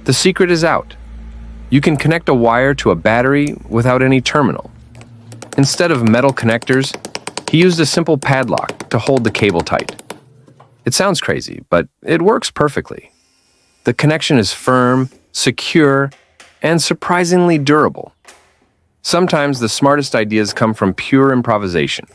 The secret is out. You can connect a wire to a battery without any terminal. Instead of metal connectors, he used a simple padlock to hold the cable tight. It sounds crazy, but it works perfectly. The connection is firm, secure, and surprisingly durable. Sometimes the smartest ideas come from pure improvisation.